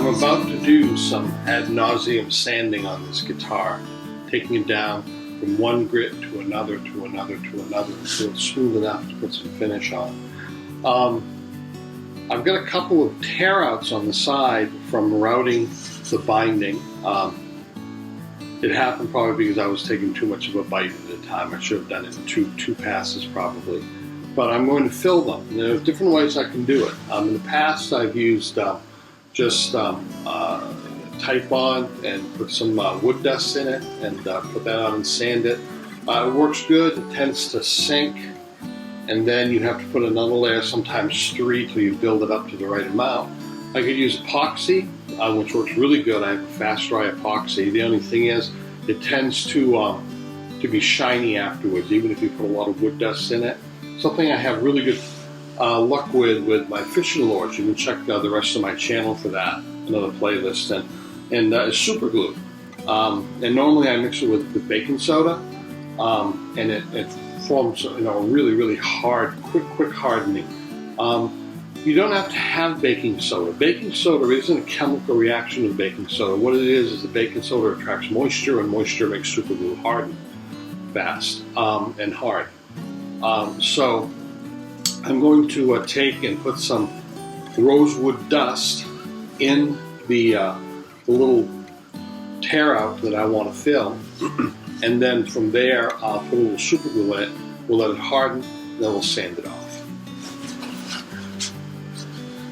I'm about to do some ad nauseum sanding on this guitar, taking it down from one grit to another to another to another until it's smooth enough to put some finish on. I've got a couple of tear outs on the side from routing the binding. It happened probably because I was taking too much of a bite at a time. I should have done it in two passes probably. But I'm going to fill them. And there are different ways I can do it. In the past I've used just Titebond and put some wood dust in it and put that on and sand it. It works good. It tends to sink, and then you have to put another layer, sometimes 3, till you build it up to the right amount. I could use epoxy, which works really good. I have a fast dry epoxy. The only thing is, it tends to be shiny afterwards, even if you put a lot of wood dust in it. Something I have really good luck with my fishing lures. You can check the rest of my channel for that, another playlist, and it's super glue. And normally I mix it with baking soda, and it forms really hard, quick hardening. You don't have to have baking soda. Baking soda isn't a chemical reaction with baking soda. What it is the baking soda attracts moisture, and moisture makes super glue harden fast and hard. So I'm going to take and put some rosewood dust in the little tear out that I want to fill, and then from there I'll put a little super glue in it. We'll let it harden, then we'll sand it off.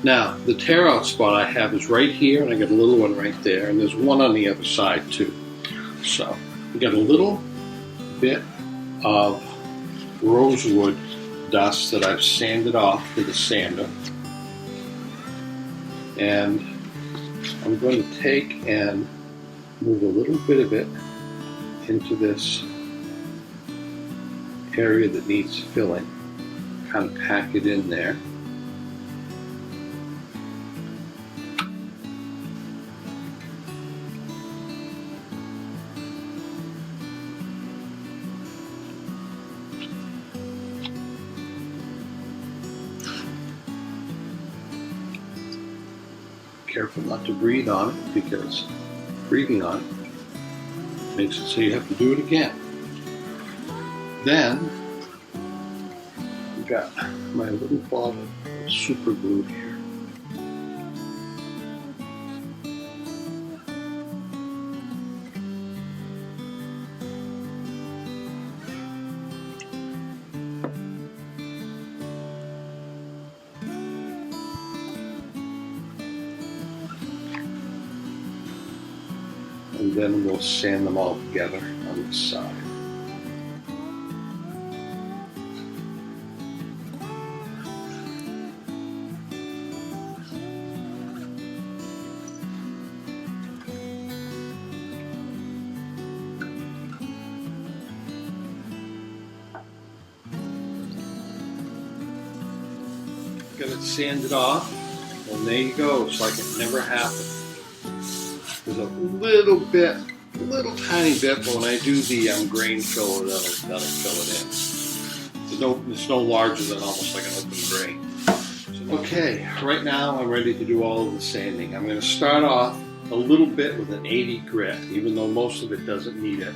Now the tear out spot I have is right here, and I got a little one right there, and there's one on the other side too. So we got a little bit of rosewood dust that I've sanded off with a sander, and I'm going to take and move a little bit of it into this area that needs filling, kind of pack it in there. Careful not to breathe on it, because breathing on it makes it so you have to do it again. Then I've got my little bottle of super glue here. And then we'll sand them all together on the side. Get it sanded off, and there you go. It's like it never happened. There's a little tiny bit, but when I do the grain filler, that'll fill it in. It's no larger than almost like an open grain. Okay, right now I'm ready to do all of the sanding. I'm going to start off a little bit with an 80 grit, even though most of it doesn't need it.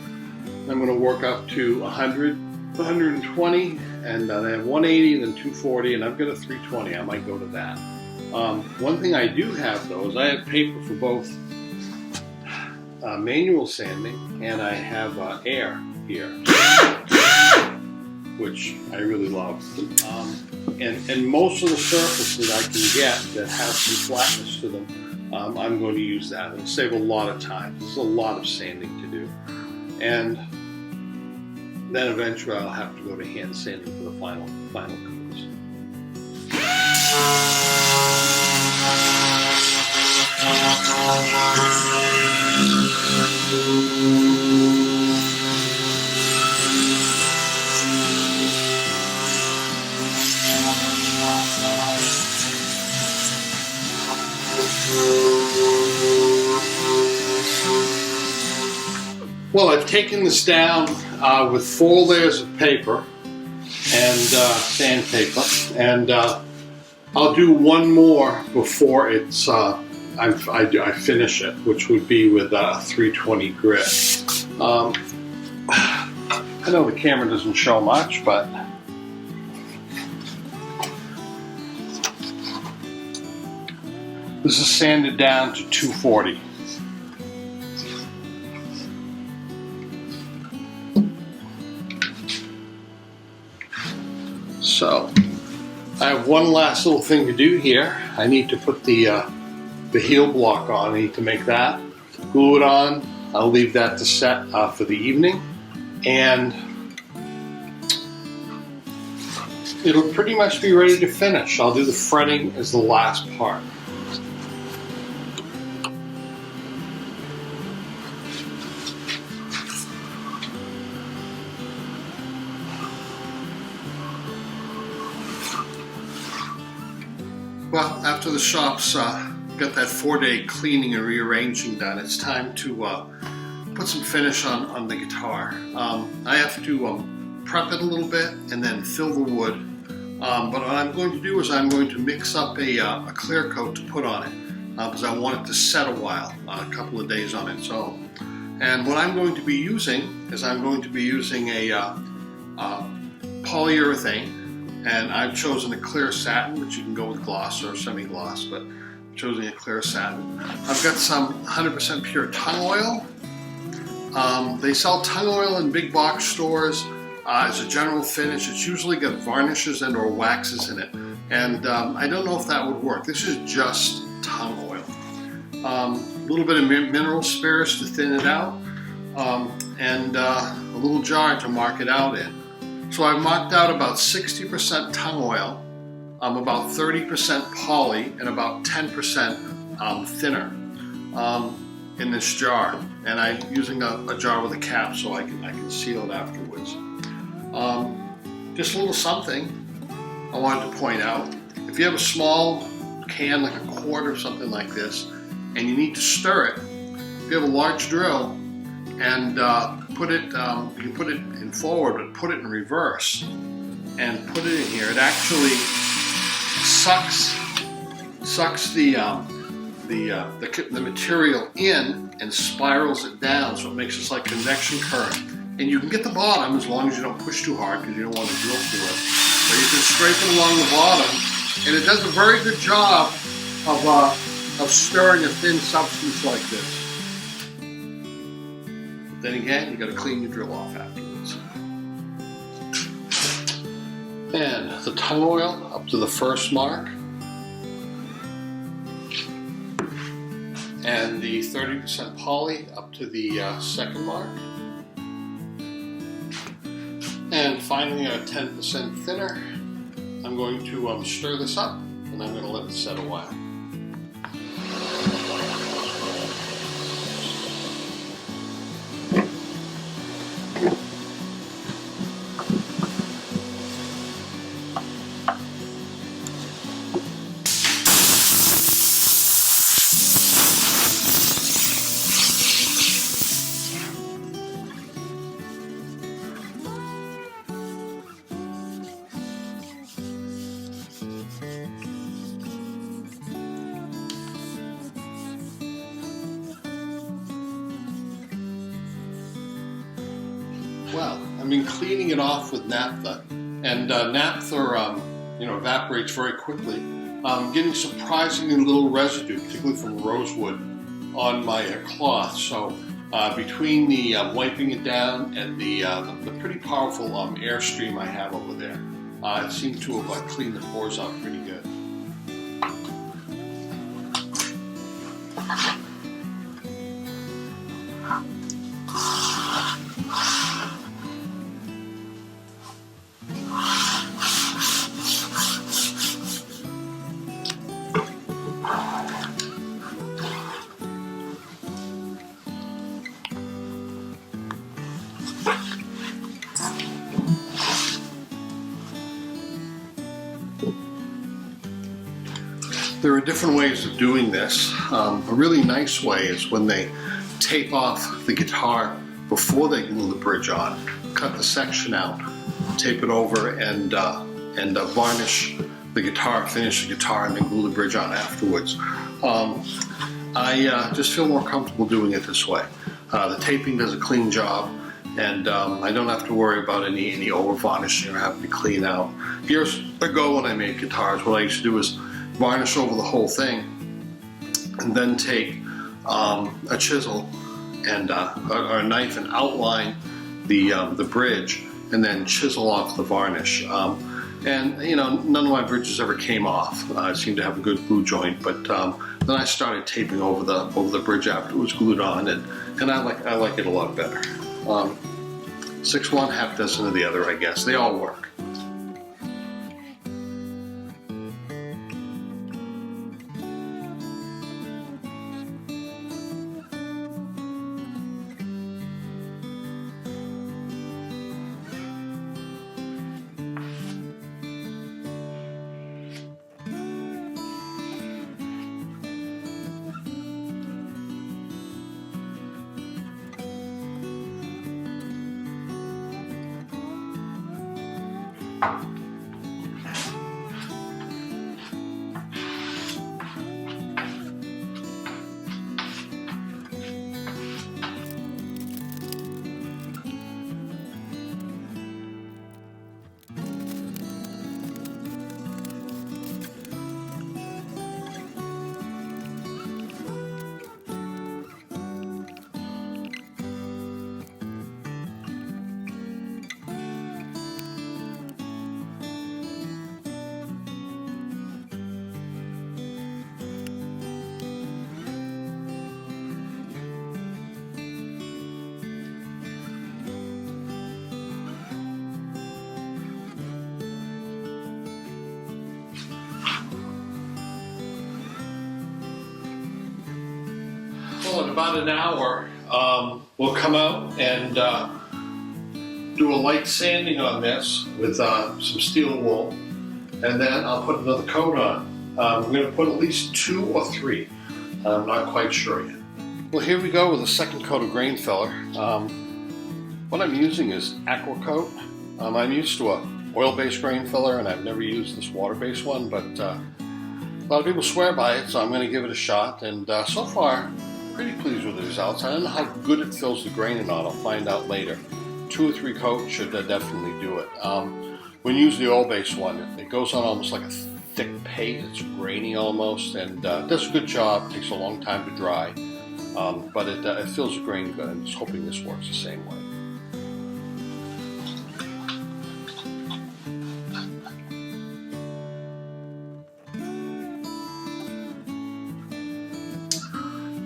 I'm going to work up to 100, 120, and I have 180 and then 240, and I've got a 320. I might go to that. One thing I do have, though, is I have paper for both manual sanding, and I have air here, which I really love. And most of the surfaces I can get that have some flatness to them, I'm going to use that. It'll save a lot of time. There's a lot of sanding to do. And then eventually I'll have to go to hand sanding for the final coats. Well, I've taken this down with 4 layers of paper and sandpaper, and I'll do one more before it's I finish it, which would be with a 320 grit. I know the camera doesn't show much, but this is sanded down to 240. So I have one last little thing to do here. I need to put the heel block on. I need to make that, glue it on. I'll leave that to set for the evening, and it'll pretty much be ready to finish. I'll do the fretting as the last part. Well, after the shop's got that 4-day cleaning and rearranging done, it's time to put some finish on the guitar. I have to prep it a little bit and then fill the wood. But what I'm going to do is I'm going to mix up a clear coat to put on it because I want it to set a while, a couple of days on its own. And what I'm going to be using is I'm going to be using a polyurethane. And I've chosen a clear satin, but you can go with gloss or semi-gloss, but I'm choosing a clear satin. I've got some 100% pure tung oil. They sell tung oil in big box stores as a general finish. It's usually got varnishes and or waxes in it. And I don't know if that would work. This is just tung oil. A little bit of mineral spirits to thin it out, and a little jar to mark it out in. So I've marked out about 60% tung oil, about 30% poly, and about 10% thinner in this jar. And I'm using a jar with a cap so I can seal it afterwards. Just a little something I wanted to point out. If you have a small can, like a quart or something like this, and you need to stir it, if you have a large drill, and put it, you can put it in forward, but put it in reverse, and put it in here. It actually sucks the material in and spirals it down, so it makes this like convection current. And you can get the bottom as long as you don't push too hard because you don't want to drill through it. But you can scrape it along the bottom, and it does a very good job of stirring a thin substance like this. Then again, you got to clean your drill off afterwards. And the tung oil up to the first mark, and the 30% poly up to the second mark, and finally a 10% thinner. I'm going to stir this up, and I'm going to let it set a while. Well, I've been cleaning it off with naphtha, and naphtha evaporates very quickly. I'm getting surprisingly little residue, particularly from rosewood, on my cloth. So between the wiping it down and the pretty powerful airstream I have over there, it seemed to have cleaned the pores out pretty good. There are different ways of doing this. A really nice way is when they tape off the guitar before they glue the bridge on. Cut the section out, tape it over, and varnish the guitar, finish the guitar, and then glue the bridge on afterwards. I just feel more comfortable doing it this way. The taping does a clean job, and I don't have to worry about any over varnishing or having to clean out. Years ago when I made guitars, what I used to do is varnish over the whole thing, and then take a chisel and or a knife and outline the bridge, and then chisel off the varnish. And you know, none of my bridges ever came off. I seemed to have a good glue joint, but then I started taping over the bridge after it was glued on, and I like it a lot better. 6 one, half dozen of the other, I guess. They all work. Well, in about an hour, we'll come out and do a light sanding on this with some steel wool, and then I'll put another coat on. I'm going to put at least 2 or 3. I'm not quite sure yet. Well, here we go with a second coat of grain filler. What I'm using is Aqua Coat. I'm used to a oil-based grain filler, and I've never used this water-based one, but a lot of people swear by it, so I'm going to give it a shot. And so far, pretty pleased with the results. I don't know how good it fills the grain or not. I'll find out later. 2 or 3 coats should definitely do it. When you use the oil-based one, it goes on almost like a thick paste. It's grainy almost, and does a good job. It takes a long time to dry, but it fills the grain good. I'm just hoping this works the same way.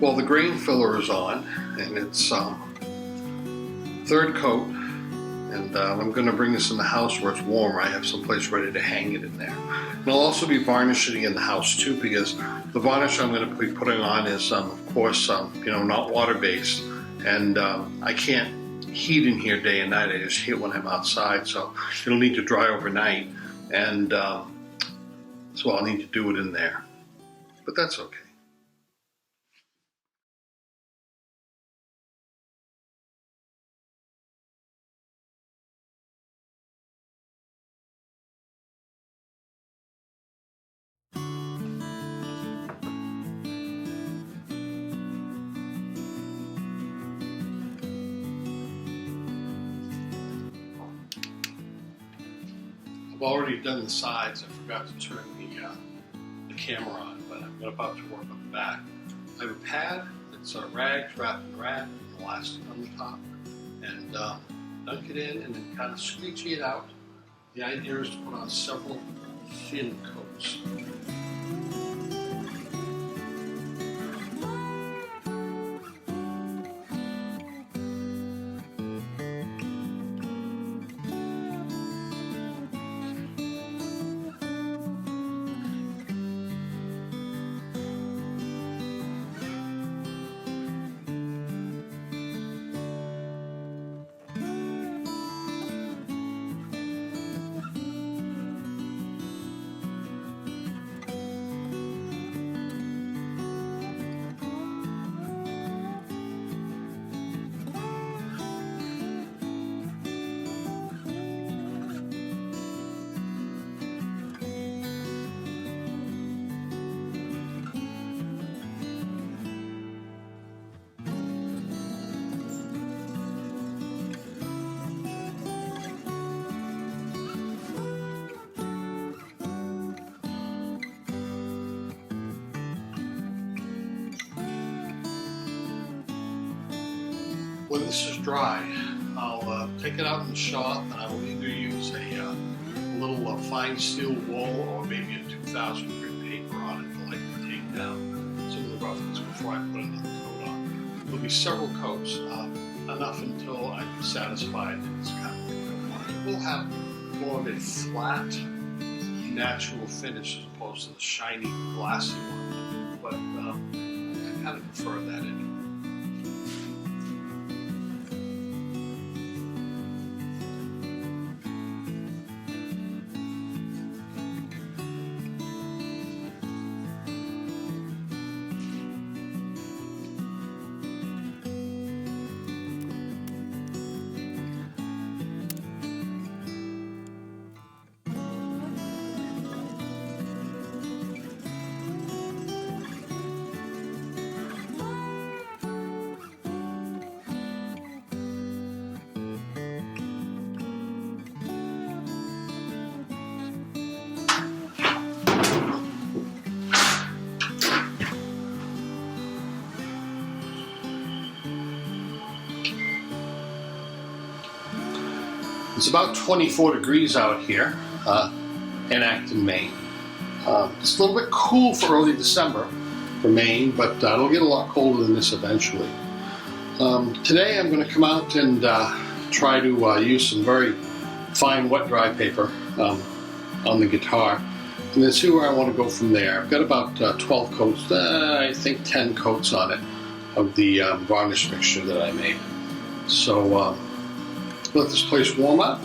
Well, the grain filler is on, and it's 3rd coat, and I'm going to bring this in the house where it's warmer. I have some place ready to hang it in there. And I'll also be varnishing in the house too, because the varnish I'm going to be putting on is, of course, not water-based, and I can't heat in here day and night. I just heat when I'm outside, so it'll need to dry overnight, and so I'll need to do it in there. But that's okay. I've already done the sides. I forgot to turn the camera on, but I'm about to work on the back. I have a pad that's rags wrapped in wrap and elastic on the top, and dunk it in and then kind of squeegee it out. The idea is to put on several thin coats. When this is dry, I'll take it out in the shop, and I will either use a little fine steel wool or maybe a 2000 grit paper on it to like take down some of the roughness before I put another coat on. There'll be several coats, enough until I'm satisfied that it's kind of it will have more of a flat, natural finish as opposed to the shiny, glassy one. But I kind of prefer that anyway. It's about 24 degrees out here in Acton, Maine. It's a little bit cool for early December for Maine, but it'll get a lot colder than this eventually. Today I'm going to come out and try to use some very fine wet dry paper on the guitar, and then see where I want to go from there. I've got about 12 coats, I think 10 coats on it of the varnish mixture that I made. So let this place warm up,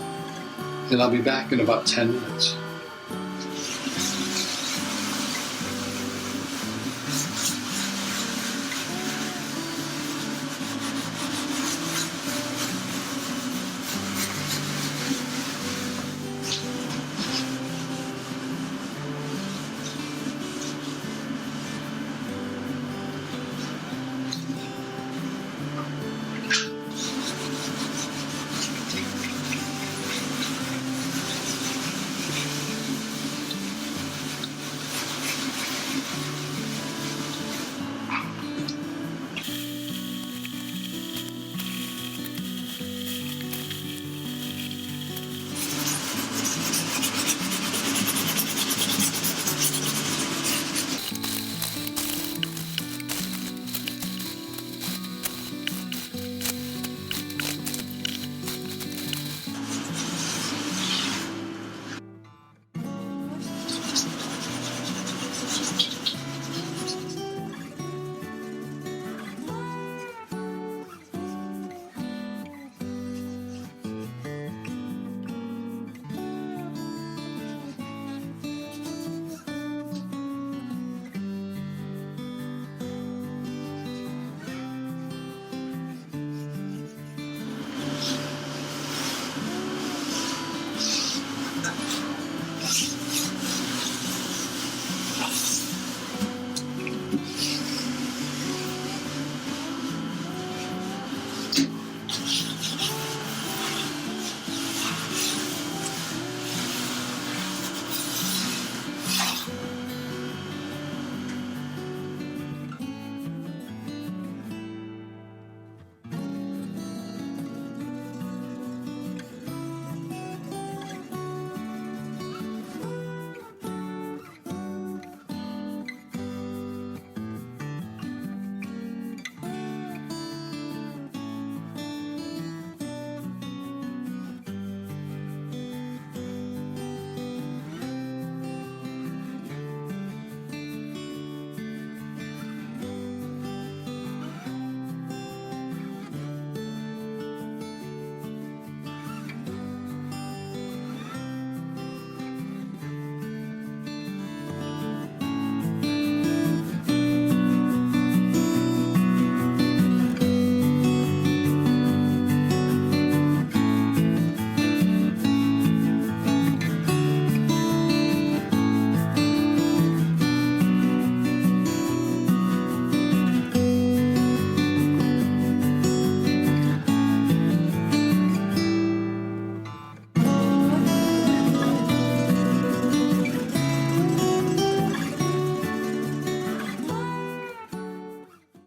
and I'll be back in about 10 minutes.